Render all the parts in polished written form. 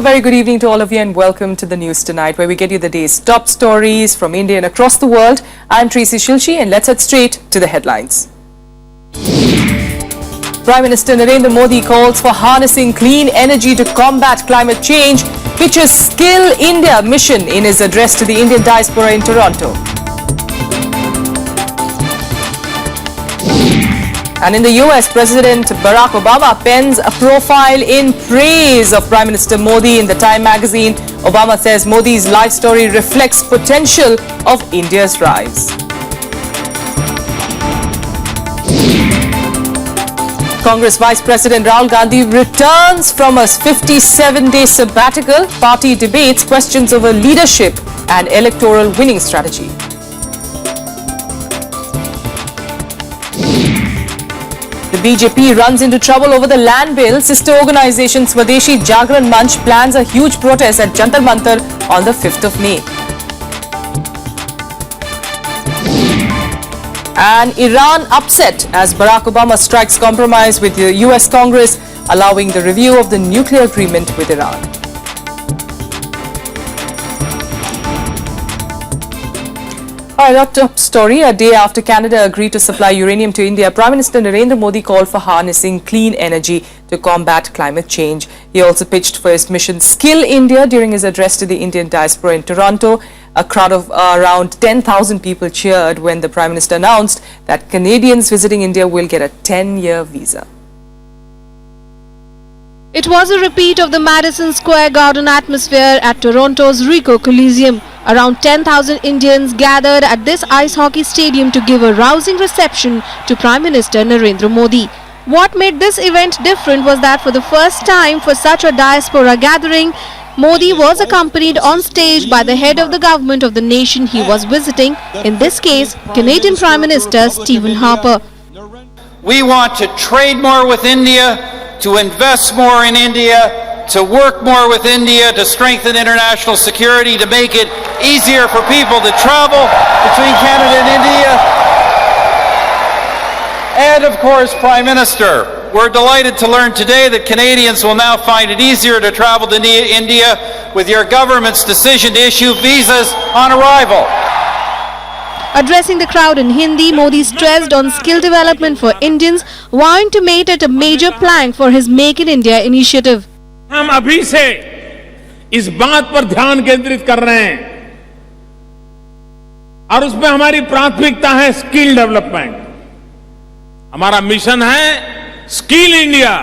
A very good evening to all of you and welcome to the news tonight, where we get you the day's top stories from India and across the world. I'm Tracy Shilshi and let's head straight to the headlines. Prime Minister Narendra Modi calls for harnessing clean energy to combat climate change, pitches Skill India mission in his address to the Indian diaspora in Toronto. And in the US, President Barack Obama pens a profile in praise of Prime Minister Modi in the Time magazine. Obama says Modi's life story reflects potential of India's rise. Congress Vice President Rahul Gandhi returns from a 57-day sabbatical. Party debates questions over leadership and electoral winning strategy. The BJP runs into trouble over the land bill. Sister organization Swadeshi Jagran Manch plans a huge protest at Jantar Mantar on the 5th of May. And Iran upset as Barack Obama strikes compromise with the US Congress, allowing the review of the nuclear agreement with Iran. Our top story, a day after Canada agreed to supply uranium to India, Prime Minister Narendra Modi called for harnessing clean energy to combat climate change. He also pitched for his mission Skill India during his address to the Indian diaspora in Toronto. A crowd of around 10,000 people cheered when the Prime Minister announced that Canadians visiting India will get a 10-year visa. It was a repeat of the Madison Square Garden atmosphere at Toronto's Ricoh Coliseum. Around 10,000 Indians gathered at this ice hockey stadium to give a rousing reception to Prime Minister Narendra Modi. What made this event different was that for the first time for such a diaspora gathering, Modi was accompanied on stage by the head of the government of the nation he was visiting, in this case, Canadian Prime Minister Stephen Harper. We want to trade more with India, to invest more in India, to work more with India, to strengthen international security, to make it easier for people to travel between Canada and India. And of course, Prime Minister, we're delighted to learn today that Canadians will now find it easier to travel to India with your government's decision to issue visas on arrival. Addressing the crowd in Hindi, Modi stressed on skill development for Indians, vowing to make it a major plank for his Make in India initiative. हम अभी से इस बात पर ध्यान केंद्रित कर रहे हैं और उसमें हमारी प्राथमिकता है स्किल डेवलपमेंट. हमारा मिशन है स्किल इंडिया.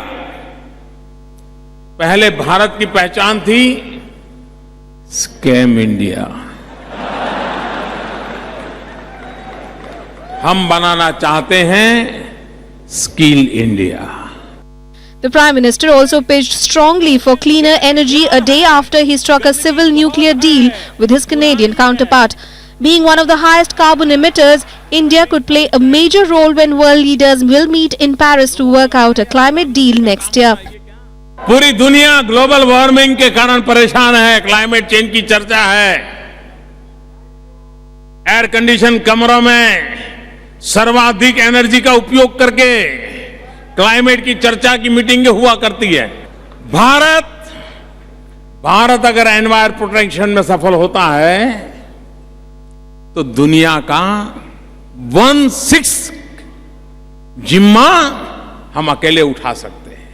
पहले भारत की पहचान थी स्कैम इंडिया. हम बनाना चाहते हैं skill India. The Prime Minister also pitched strongly for cleaner energy a day after he struck a civil nuclear deal with his Canadian counterpart. Being one of the highest carbon emitters, India could play a major role when world leaders will meet in Paris to work out a climate deal next year. पूरी दुनिया global warming के कारण परेशान है. Climate change की चर्चा है. Air condition कमरों में सर्वाधिक एनर्जी का उपयोग करके क्लाइमेट की चर्चा की मीटिंगें हुआ करती है. भारत अगर एनवायर प्रोटेक्शन में सफल होता है तो दुनिया का 1/6 जिम्मा हम अकेले उठा सकते हैं.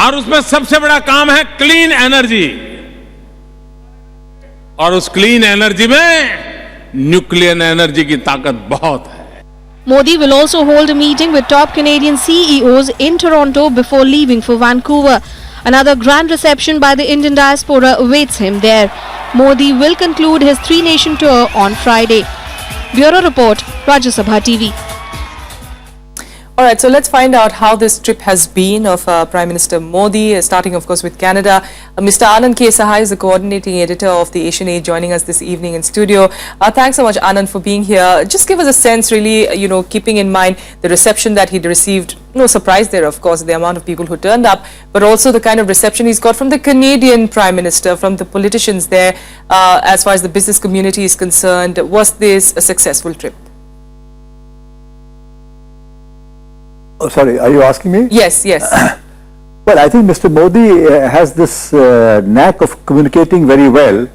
और उसमें सबसे बड़ा काम है क्लीन एनर्जी. और उस क्लीन एनर्जी में न्यूक्लियर एनर्जी की ताकत बहुत है. Modi will also hold a meeting with top Canadian CEOs in Toronto before leaving for Vancouver. Another grand reception by the Indian diaspora awaits him there. Modi will conclude his three-nation tour on Friday. Bureau Report, Rajya Sabha TV. All right, so let's find out how this trip has been of Prime Minister Modi, starting, of course, with Canada. Mr. Anand K. Sahai is the coordinating editor of the Asian Age, joining us this evening in studio. Thanks so much, Anand, for being here. Just give us a sense, really, keeping in mind the reception that he'd received. No surprise there, of course, the amount of people who turned up, but also the kind of reception he's got from the Canadian Prime Minister, from the politicians there, as far as the business community is concerned. Was this a successful trip? Oh, sorry, are you asking me? Yes, yes. Well, I think Mr. Modi has this knack of communicating very well,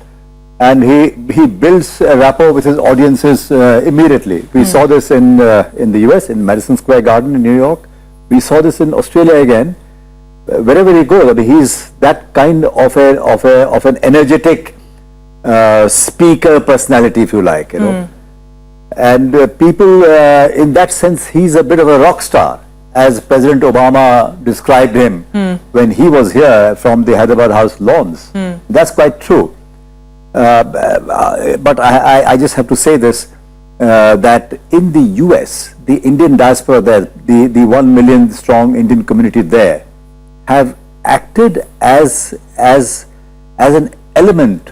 and he builds a rapport with his audiences immediately. We saw this in the US, in Madison Square Garden in New York. We saw this in Australia again. Wherever he goes, I mean, he's that kind of an energetic speaker personality, if you like, you know. And people, in that sense, he's a bit of a rock star, as President Obama described him when he was here from the Hyderabad House lawns. That's quite true. But I just have to say this, that in the US, the Indian diaspora there, the 1 million strong Indian community there, have acted as an element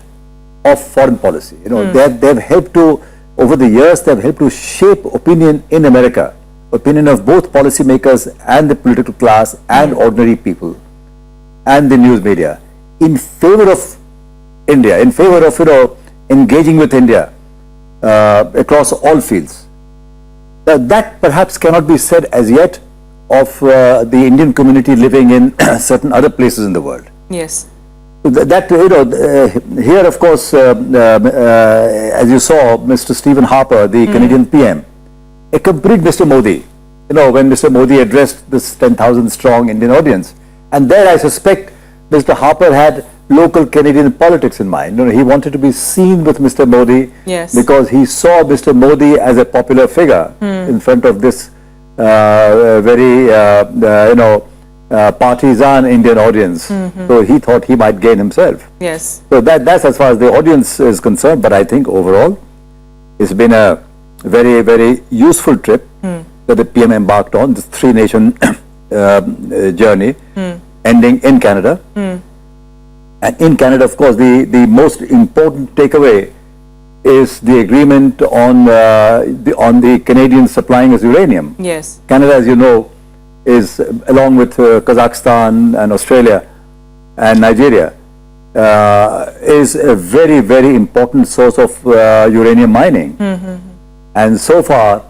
of foreign policy. You know, they've helped to, over the years, they've helped to shape opinion in America, opinion of both policymakers and the political class and ordinary people and the news media in favor of India, in favor of, you know, engaging with India across all fields. That perhaps cannot be said as yet of the Indian community living in certain other places in the world. Yes. That, you know, here of course, as you saw, Mr. Stephen Harper, the Canadian PM, accompanied Mr. Modi, you know, when Mr. Modi addressed this 10,000 strong Indian audience. And there I suspect Mr. Harper had local Canadian politics in mind. You know, he wanted to be seen with Mr. Modi, Yes. because he saw Mr. Modi as a popular figure in front of this very, you know, partisan Indian audience. So he thought he might gain himself. Yes. So that's as far as the audience is concerned. But I think overall, it's been a very, very useful trip that the PM embarked on, this 3-nation journey, ending in Canada. And in Canada, of course, the most important takeaway is the agreement on the Canadians supplying us uranium. Yes. Canada, as you know, is, along with Kazakhstan and Australia and Nigeria, is a very, very important source of uranium mining. And so far,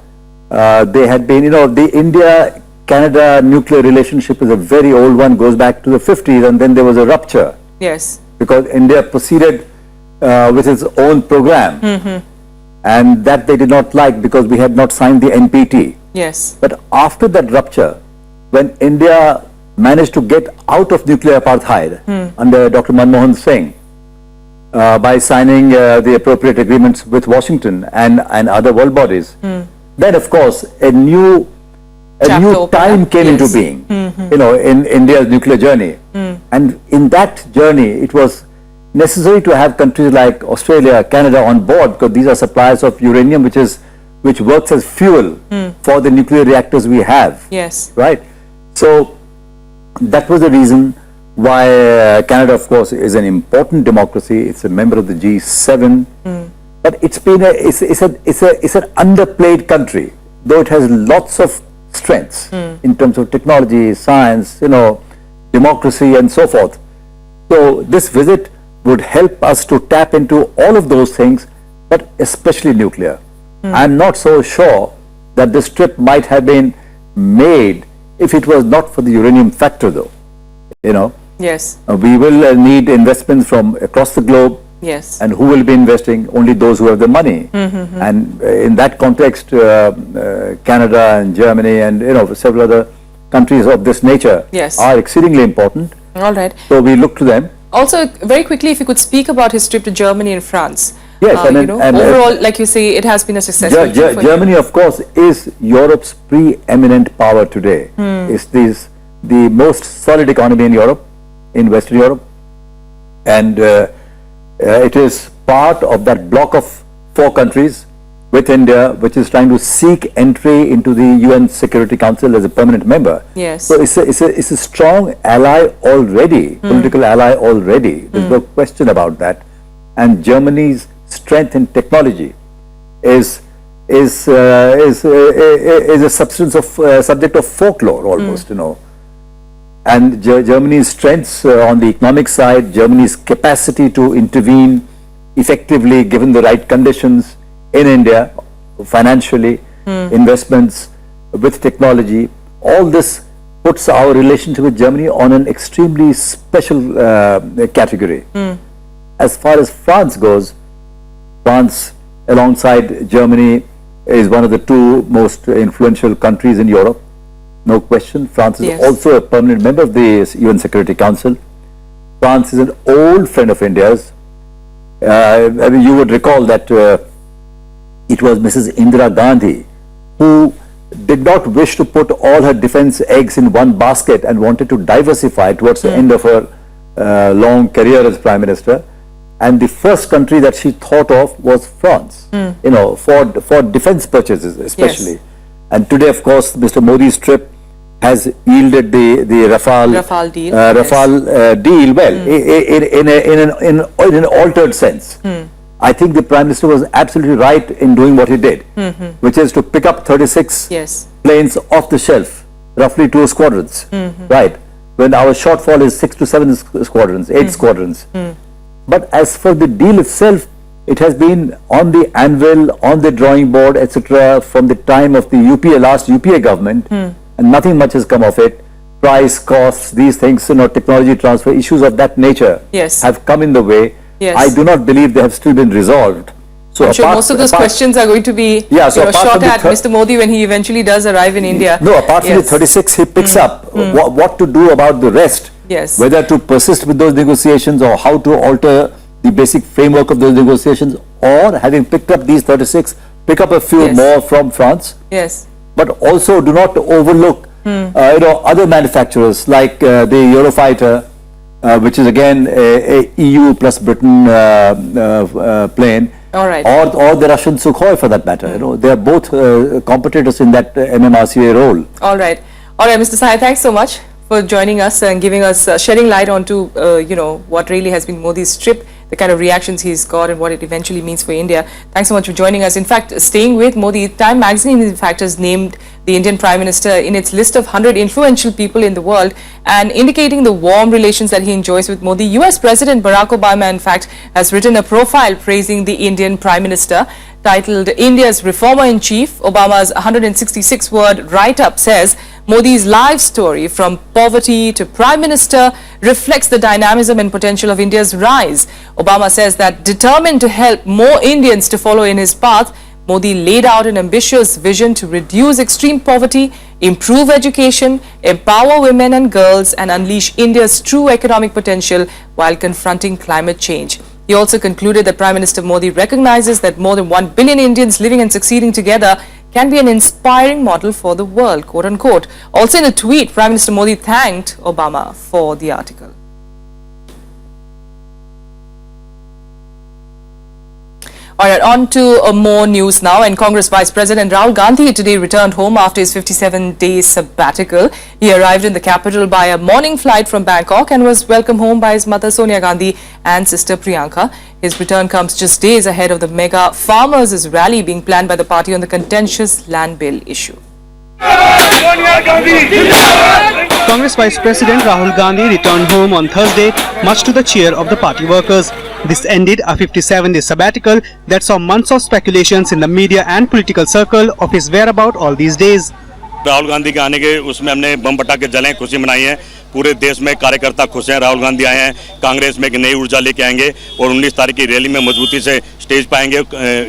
they had been, you know, the India-Canada nuclear relationship is a very old one, goes back to the 50s, and then there was a rupture Yes. because India proceeded with its own program, and that they did not like because we had not signed the NPT. Yes. But after that rupture, when India managed to get out of nuclear apartheid under Dr. Manmohan Singh by signing the appropriate agreements with Washington and other world bodies, then of course a new Chapter time opened up. came into Yes. being, you know, in India's nuclear journey. And in that journey, it was necessary to have countries like Australia, Canada on board, because these are suppliers of uranium, which works as fuel for the nuclear reactors we have. Yes. Right? So that was the reason why Canada, of course, is an important democracy. It's a member of the G7, but it's been it's an underplayed country, though it has lots of strengths in terms of technology, science, you know, democracy, and so forth. So this visit would help us to tap into all of those things, but especially nuclear. I'm not so sure that this trip might have been made if it was not for the uranium factor, though. You know, Yes. we will need investments from across the globe, Yes. and who will be investing? Only those who have the money. And in that context, Canada and Germany and, you know, several other countries of this nature Yes. are exceedingly important. All right. So we look to them. Also, very quickly, if you could speak about his trip to Germany and France. Yes, you know, overall, like you say, it has been a successful trip for him. Germany, of course, is Europe's preeminent power today. It's the most solid economy in Europe, in Western Europe, and it is part of that bloc of 4 countries with India, which is trying to seek entry into the UN Security Council as a permanent member. Yes. So it's a strong ally already, political ally already. There's no question about that. And Germany's strength in technology is a substance of subject of folklore almost, you know. And Germany's strengths on the economic side, Germany's capacity to intervene effectively given the right conditions in India, financially, investments with technology, all this puts our relationship with Germany on an extremely special category. As far as France goes, France alongside Germany is one of the two most influential countries in Europe. No question. France is Yes. also a permanent member of the UN Security Council. France is an old friend of India's. I mean, you would recall that it was Mrs. Indira Gandhi who did not wish to put all her defense eggs in one basket and wanted to diversify towards the end of her long career as Prime Minister. And the first country that she thought of was France, you know, for defense purchases especially. Yes. And today, of course, Mr. Modi's trip has yielded the Rafale deal, deal well in an altered sense. I think the Prime Minister was absolutely right in doing what he did, which is to pick up 36 Yes. planes off the shelf, roughly 2 squadrons, right? When our shortfall is 6 to 7 squadrons, 8 squadrons. But as for the deal itself, it has been on the anvil, on the drawing board, etc., from the time of the last UPA government, and nothing much has come of it. Price, costs, these things, you know, technology transfer, issues of that nature Yes. have come in the way. Yes. I do not believe they have still been resolved. So I'm sure most of those questions are going to be apart shot from the at Mr. Modi when he eventually does arrive in India. No, apart from the Yes. 36 he picks up, what to do about the rest. Yes. Whether to persist with those negotiations or how to alter the basic framework of those negotiations, or having picked up these 36, pick up a few Yes. more from France. Yes. But also do not overlook other manufacturers like the Eurofighter, which is again a EU plus Britain plane. All right. Or the Russian Sukhoi for that matter. You know, they are both competitors in that MMRCA role. All right. All right, Mr. Sahai, thanks so much for joining us and giving us, shedding light onto, what really has been Modi's trip, the kind of reactions he's got and what it eventually means for India. Thanks so much for joining us. In fact, staying with Modi, Time magazine in fact has named the Indian Prime Minister in its list of 100 influential people in the world, and indicating the warm relations that he enjoys with Modi. US President Barack Obama in fact has written a profile praising the Indian Prime Minister titled India's Reformer-in-Chief. Obama's 166-word write-up says Modi's life story from poverty to Prime Minister reflects the dynamism and potential of India's rise. Obama says that determined to help more Indians to follow in his path, Modi laid out an ambitious vision to reduce extreme poverty, improve education, empower women and girls, and unleash India's true economic potential while confronting climate change. He also concluded that Prime Minister Modi recognizes that more than 1 billion Indians living and succeeding together can be an inspiring model for the world, quote unquote. Also in a tweet, Prime Minister Modi thanked Obama for the article. All right, on to more news now. And Congress Vice President Rahul Gandhi today returned home after his 57-day sabbatical. He arrived in the capital by a morning flight from Bangkok and was welcomed home by his mother Sonia Gandhi and sister Priyanka. His return comes just days ahead of the mega farmers' rally being planned by the party on the contentious land bill issue. Congress Vice President Rahul Gandhi returned home on Thursday, much to the cheer of the party workers. This ended a 57-day sabbatical that saw months of speculations in the media and political circle of his whereabouts all these days. Rahul Gandhi के आने के उसमें हमने बम पटाखे जले, खुशी मनाई है। पूरे देश में कार्यकर्ता खुश हैं। राहुल गांधी आए हैं, कांग्रेस में एक नई ऊर्जा लेके आएंगे और 19 तारीख की रैली में मजबूती से स्टेज पाएंगे,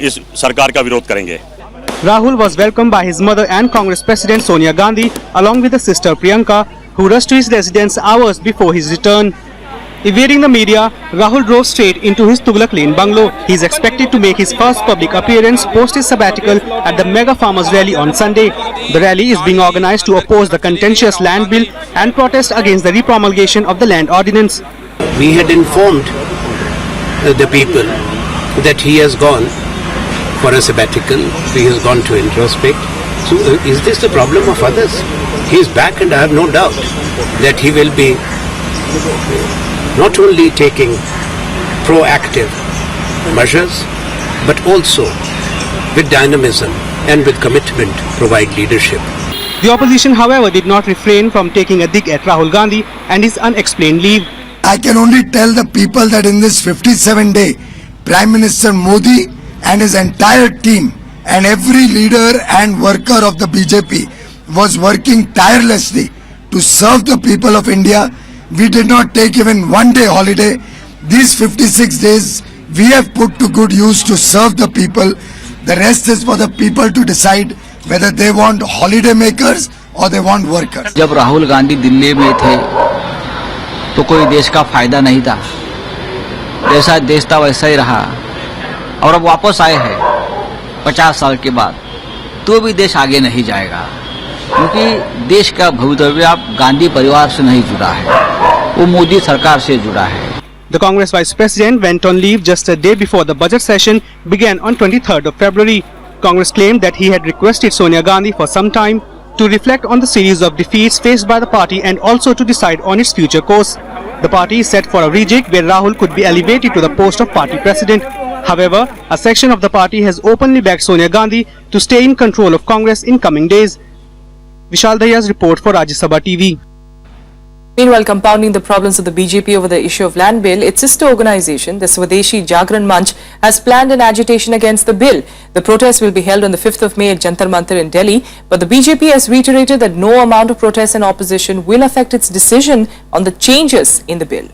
इस सरकार का विरोध करेंगे। Rahul was welcomed by his mother and Congress President Sonia Gandhi along with his sister Priyanka, who rushed to his residence hours before his return. Evading the media, Rahul drove straight into his Tughlaq Lane bungalow. He is expected to make his first public appearance post his sabbatical at the mega farmers rally on Sunday. The rally is being organized to oppose the contentious land bill and protest against the repromulgation of the land ordinance. We had informed the people that he has gone for a sabbatical, he has gone to introspect. So is this the problem of others? He is back, and I have no doubt that he will be not only taking proactive measures, but also with dynamism and with commitment provide leadership. The opposition, however, did not refrain from taking a dig at Rahul Gandhi and his unexplained leave. I can only tell the people that in this 57-day, Prime Minister Modi and his entire team and every leader and worker of the BJP was working tirelessly to serve the people of India. We did not take even one day holiday. These 56 days we have put to good use to serve the people. The rest is for the people to decide whether they want holiday makers or they want workers. जब राहुल गांधी दिल्ली में थे तो कोई देश का फायदा नहीं था, जैसा देश था वैसा ही रहा, और अब वापस आए हैं 50 साल के बाद तो भी देश आगे नहीं जाएगा, क्योंकि देश का भवितव्य आप गांधी परिवार से नहीं जुड़ा है, वो मोदी सरकार से जुड़ा है। The Congress Vice President went on leave just a day before the budget session began on 23rd of February. Congress claimed that he had requested Sonia Gandhi for some time to reflect on the series of defeats faced by the party and also to decide on its future course. The party is set for a rejig where Rahul could be elevated to the post of party president. However, a section of the party has openly backed Sonia Gandhi to stay in control of Congress in coming days. Vishal Dahiya's report for Rajya Sabha TV. Meanwhile, compounding the problems of the BJP over the issue of land bill, its sister organization, the Swadeshi Jagran Manch, has planned an agitation against the bill. The protest will be held on the 5th of May at Jantar Mantar in Delhi, but the BJP has reiterated that no amount of protest and opposition will affect its decision on the changes in the bill.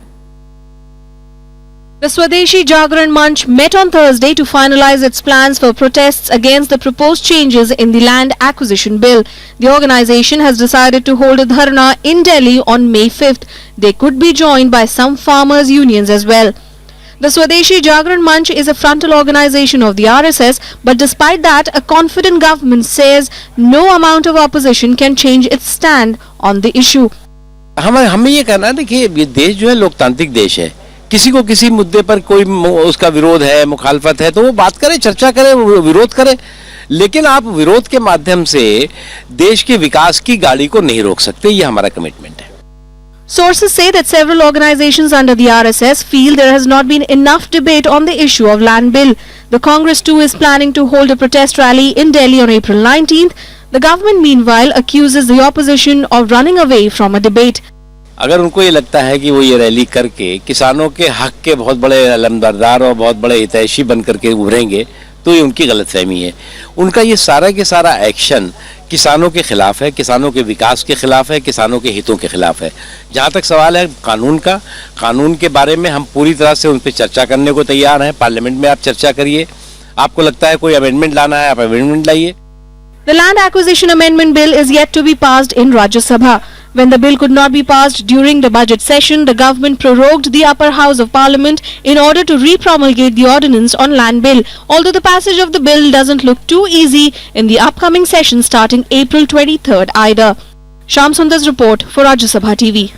The Swadeshi Jagran Manch met on Thursday to finalize its plans for protests against the proposed changes in the land acquisition bill. The organization has decided to hold a dharna in Delhi on May 5th. They could be joined by some farmers' unions as well. The Swadeshi Jagran Manch is a frontal organization of the RSS, but despite that, a confident government says no amount of opposition can change its stand on the issue. हमें ये कहना है, देखिए ये देश जो है लोकतांत्रिक देश है, किसी को किसी मुद्दे पर कोई उसका विरोध है, मुखालफत है, तो वो बात करे, चर्चा करे, विरोध करे, लेकिन आप विरोध के माध्यम से देश के विकास की गाड़ी को नहीं रोक सकते, ये हमारा कमिटमेंट है। Sources say that several organizations under the RSS feel there has not been enough debate on the issue of land bill. The Congress too is planning to hold a protest rally in Delhi on April 19th. The government meanwhile accuses the opposition of running away from a debate. अगर उनको ये लगता है कि वो ये rally करके किसानों के हक के बहुत बड़े अलमबरदार और बहुत बड़े हितैषी बन करके उभरेंगे, तो ये उनकी गलतफहमी है। उनका ये सारा के सारा एक्शन किसानों के खिलाफ है, किसानों के विकास के खिलाफ है, किसानों के हितों के खिलाफ है। जहाँ तक सवाल है कानून का, कानून के बारे में हम पूरी तरह से उन पर चर्चा करने को तैयार हैं। पार्लियामेंट में आप चर्चा करिए, आपको लगता है कोई अमेंडमेंट लाना है, आप अमेंडमेंट लाइए। The Land Acquisition Amendment Bill is yet to be passed in Rajya Sabha. When the bill could not be passed during the budget session, the government prorogued the upper house of parliament in order to re-promulgate the ordinance on land bill. Although the passage of the bill doesn't look too easy in the upcoming session starting April 23rd either. Shyam Sundar's report for Rajya Sabha TV.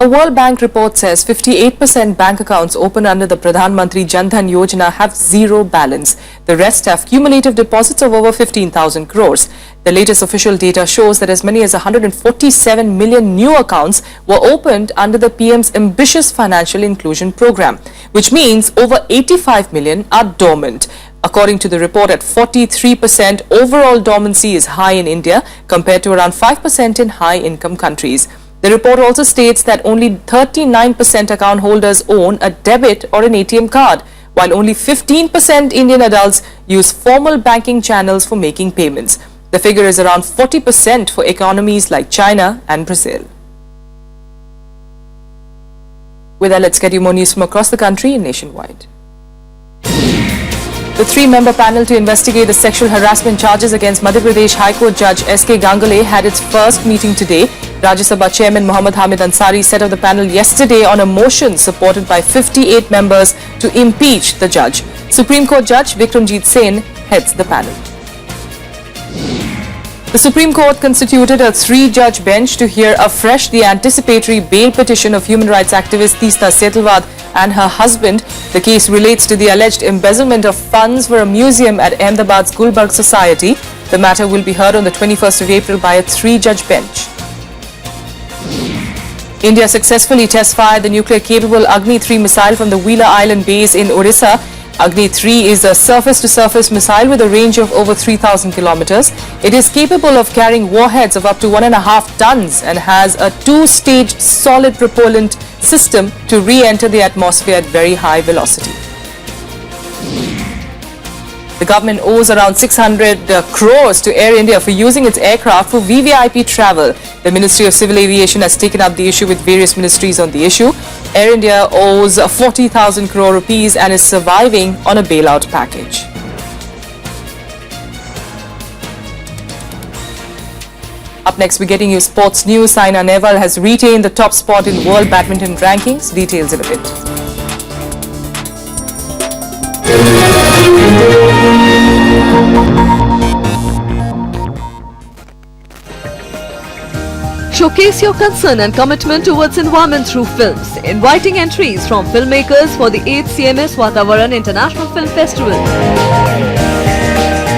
A World Bank report says 58% bank accounts opened under the Pradhan Mantri Jan Dhan Yojana have zero balance. The rest have cumulative deposits of over 15,000 crores. The latest official data shows that as many as 147 million new accounts were opened under the PM's ambitious financial inclusion program, which means over 85 million are dormant. According to the report, at 43%, overall dormancy is high in India compared to around 5% in high-income countries. The report also states that only 39% account holders own a debit or an ATM card, while only 15% Indian adults use formal banking channels for making payments. The figure is around 40% for economies like China and Brazil. With that, let's get you more news from across the country and nationwide. The three-member panel to investigate the sexual harassment charges against Madhya Pradesh High Court Judge S.K. Ganguly had its first meeting today. Rajya Sabha Chairman Muhammad Hamid Ansari set up the panel yesterday on a motion supported by 58 members to impeach the judge. Supreme Court Judge Vikramjit Sen heads the panel. The Supreme Court constituted a three-judge bench to hear afresh the anticipatory bail petition of human rights activist Teesta Setalvad and her husband. The case relates to the alleged embezzlement of funds for a museum at Ahmedabad's Gulbarg Society. The matter will be heard on the 21st of April by a three-judge bench. India successfully test-fired the nuclear-capable Agni-3 missile from the Wheeler Island base in Orissa. Agni-3 is a surface-to-surface missile with a range of over 3,000 kilometers. It is capable of carrying warheads of up to 1.5 tons and has a two-stage solid propellant system to re-enter the atmosphere at very high velocity. The government owes around 600 crores to Air India for using its aircraft for VVIP travel. The Ministry of Civil Aviation has taken up the issue with various ministries on the issue. Air India owes 40,000 crore rupees and is surviving on a bailout package. Up next, we're getting you sports news. Saina Nehwal has retained the top spot in world badminton rankings. Details in a bit. Showcase your concern and commitment towards environment through films, inviting entries from filmmakers for the 8th CMS Vatavaran International Film Festival.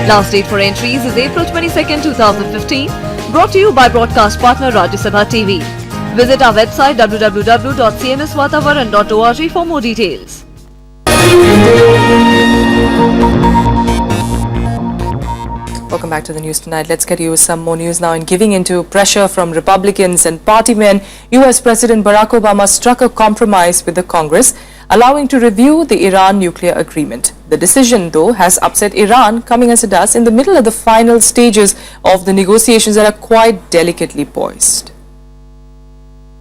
Last date for entries is April 22nd, 2015. Brought to you by broadcast partner Rajya Sabha TV. Visit our website www.cmsvatavaran.org for more details. Welcome back to the news tonight. Let's get you some more news now. In giving into pressure from Republicans and party men, US President Barack Obama struck a compromise with the Congress, allowing to review the Iran nuclear agreement. The decision, though, has upset Iran, coming as it does in the middle of the final stages of the negotiations that are quite delicately poised.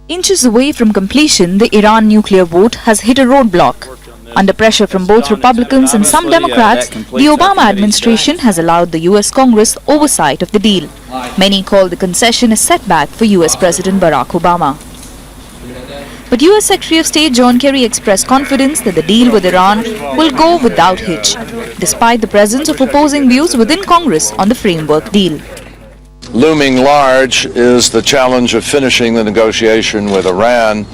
Inches away from completion, the Iran nuclear vote has hit a roadblock. Under pressure from both Republicans and some Democrats, the Obama administration has allowed the US Congress oversight of the deal. Many call the concession a setback for US President Barack Obama. But US Secretary of State John Kerry expressed confidence that the deal with Iran will go without hitch, despite the presence of opposing views within Congress on the framework deal. Looming large is the challenge of finishing the negotiation with Iran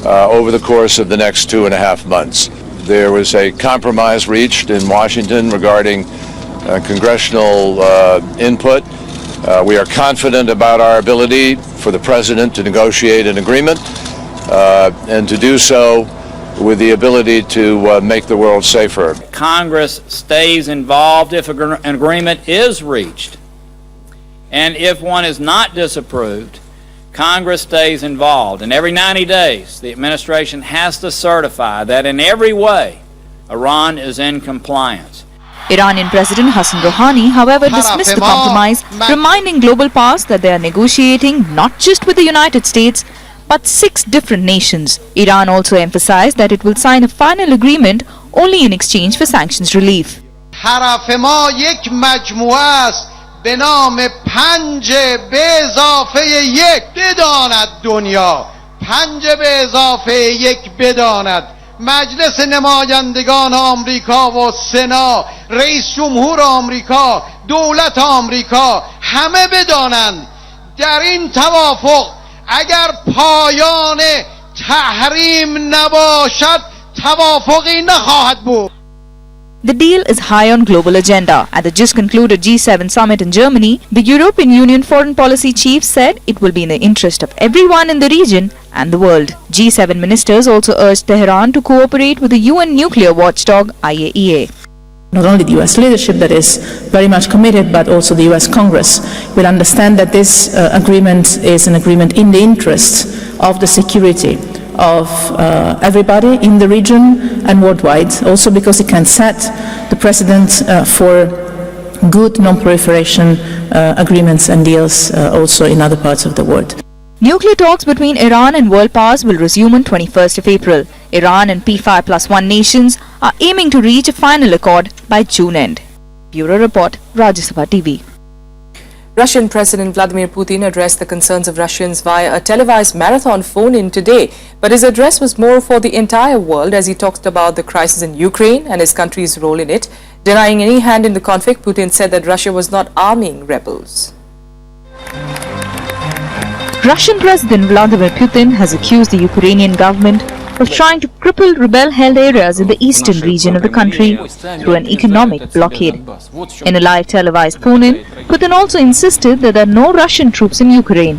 over the course of the next 2.5 months. There was a compromise reached in Washington regarding congressional input. We are confident about our ability for the President to negotiate an agreement and to do so with the ability to make the world safer. Congress stays involved if an agreement is reached. And if one is not disapproved, Congress stays involved. And every 90 days, the administration has to certify that in every way, Iran is in compliance. Iranian President Hassan Rouhani, however, dismissed the compromise, reminding global powers that they are negotiating not just with the United States, but 6 different nations. Iran also emphasized that it will sign a final agreement only in exchange for sanctions relief. به نام 5 به اضافه 1 بداند دنیا 5 به اضافه 1 بداند مجلس نمایندگان آمریکا و سنا رئیس جمهور آمریکا دولت آمریکا همه بدانند در این توافق اگر پایان تحریم نباشد توافقی نخواهد بود. The deal is high on global agenda. At the just concluded G7 summit in Germany, the European Union foreign policy chief said it will be in the interest of everyone in the region and the world. G7 ministers also urged Tehran to cooperate with the UN nuclear watchdog IAEA. Not only the US leadership that is very much committed, but also the US Congress will understand that this agreement is an agreement in the interest of the security of everybody in the region and worldwide, also because it can set the precedent for good non-proliferation agreements and deals also in other parts of the world. Nuclear talks between Iran and world powers will resume on 21st of April. Iran and P5+1 nations are aiming to reach a final accord by June end. Bureau Report, Rajya Sabha TV. Russian President Vladimir Putin addressed the concerns of Russians via a televised marathon phone-in today. But his address was more for the entire world as he talked about the crisis in Ukraine and his country's role in it. Denying any hand in the conflict, Putin said that Russia was not arming rebels. Russian President Vladimir Putin has accused the Ukrainian government of trying to cripple rebel-held areas in the eastern region of the country through an economic blockade. In a live televised phone-in, Putin also insisted that there are no Russian troops in Ukraine.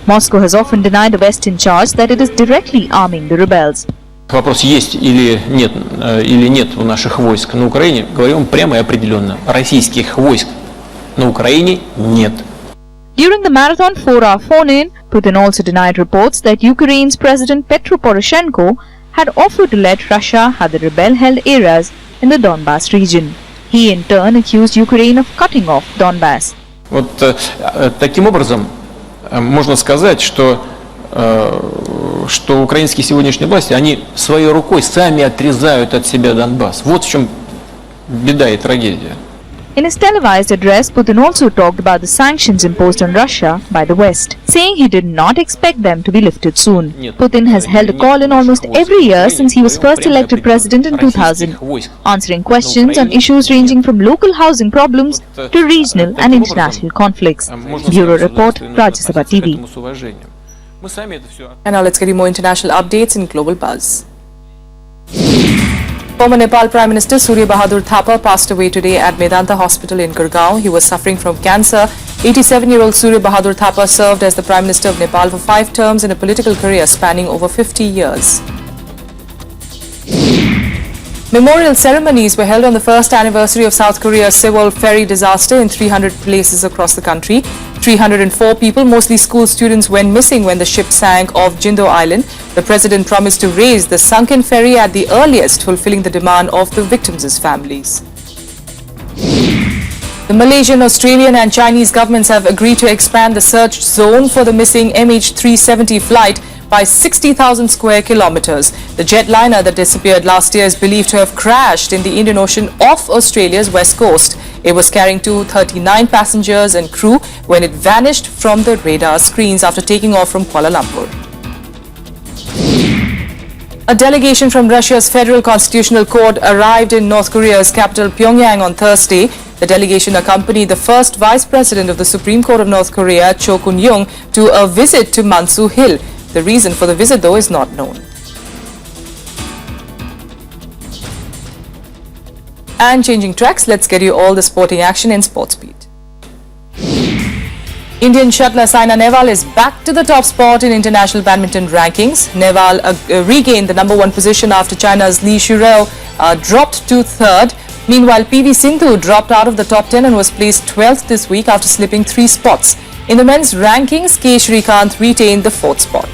Moscow has often denied the Western charge that it is directly arming the rebels. Вопрос, есть или нет у наших войск на Украине, говорим прямо и определенно. Российских войск на Украине нет. During the marathon 4-hour phone-in, Putin also denied reports that Ukraine's President Petro Poroshenko had offered to let Russia have the rebel-held areas in the Donbas region. He in turn accused Ukraine of cutting off Donbass. Вот таким образом можно сказать, что украинские сегодняшние власти, они своей рукой сами отрезают от себя Донбасс. Вот в чем беда и трагедия. In his televised address, Putin also talked about the sanctions imposed on Russia by the West, saying he did not expect them to be lifted soon. Putin has held a call in almost every year since he was first elected president in 2000, answering questions on issues ranging from local housing problems to regional and international conflicts. Bureau Report, Rajya Sabha TV. And now let's get you more international updates in Global Buzz. Former Nepal Prime Minister Surya Bahadur Thapa passed away today at Medanta Hospital in Gurgaon. He was suffering from cancer. 87-year-old Surya Bahadur Thapa served as the Prime Minister of Nepal for 5 terms in a political career spanning over 50 years. Memorial ceremonies were held on the first anniversary of South Korea's Sewol ferry disaster in 300 places across the country. 304 people, mostly school students, went missing when the ship sank off Jindo Island. The president promised to raise the sunken ferry at the earliest, fulfilling the demand of the victims' families. The Malaysian, Australian and Chinese governments have agreed to expand the search zone for the missing MH370 flight by 60,000 square kilometers. The jetliner that disappeared last year is believed to have crashed in the Indian Ocean off Australia's west coast. It was carrying 239 passengers and crew when it vanished from the radar screens after taking off from Kuala Lumpur. A delegation from Russia's Federal Constitutional Court arrived in North Korea's capital Pyongyang on Thursday. The delegation accompanied the first Vice President of the Supreme Court of North Korea, Cho Kun-young, to a visit to Mansu Hill. The reason for the visit, though, is not known. And changing tracks, let's get you all the sporting action in SportsBeat. Indian shuttler Saina Nehwal is back to the top spot in international badminton rankings. Nehwal regained the #1 position after China's Li Shurao dropped to 3rd. Meanwhile, PV Sindhu dropped out of the top 10 and was placed 12th this week after slipping 3 spots. In the men's rankings, K. Srikanth retained the 4th spot.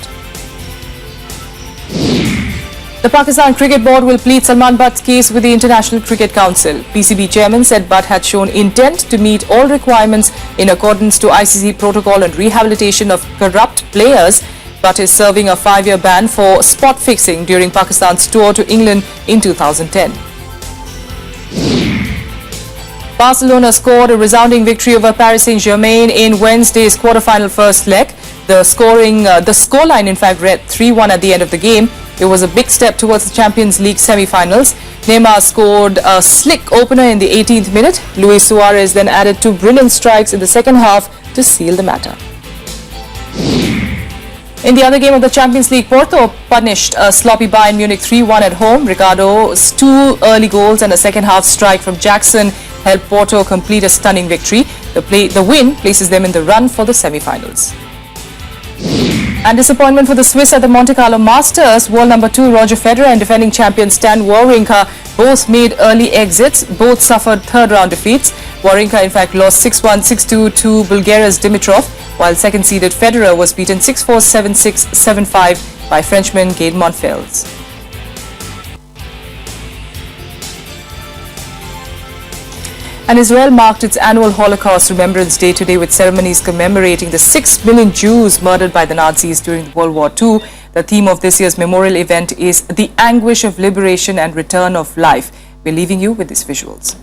The Pakistan Cricket Board will plead Salman Butt's case with the International Cricket Council. PCB chairman said Butt had shown intent to meet all requirements in accordance to ICC protocol on rehabilitation of corrupt players. Butt is serving a 5-year ban for spot fixing during Pakistan's tour to England in 2010. Barcelona scored a resounding victory over Paris Saint-Germain in Wednesday's quarter-final first leg. The scoreline, in fact, read 3-1 at the end of the game. It was a big step towards the Champions League semi-finals. Neymar scored a slick opener in the 18th minute. Luis Suarez then added 2 brilliant strikes in the second half to seal the matter. In the other game of the Champions League, Porto punished a sloppy Bayern Munich 3-1 at home. Ricardo's 2 early goals and a second-half strike from Jackson helped Porto complete a stunning victory. The win places them in the run for the semi-finals. And disappointment for the Swiss at the Monte Carlo Masters. World number 2 Roger Federer and defending champion Stan Wawrinka both made early exits. Both suffered third-round defeats. Wawrinka, in fact, lost 6-1, 6-2 to Bulgaria's Dimitrov, while second-seeded Federer was beaten 6-4, 7-6, 7-5 by Frenchman Gael Monfils. And Israel marked its annual Holocaust Remembrance Day today with ceremonies commemorating the 6 million Jews murdered by the Nazis during World War II. The theme of this year's memorial event is the anguish of liberation and return of life. We're leaving you with these visuals.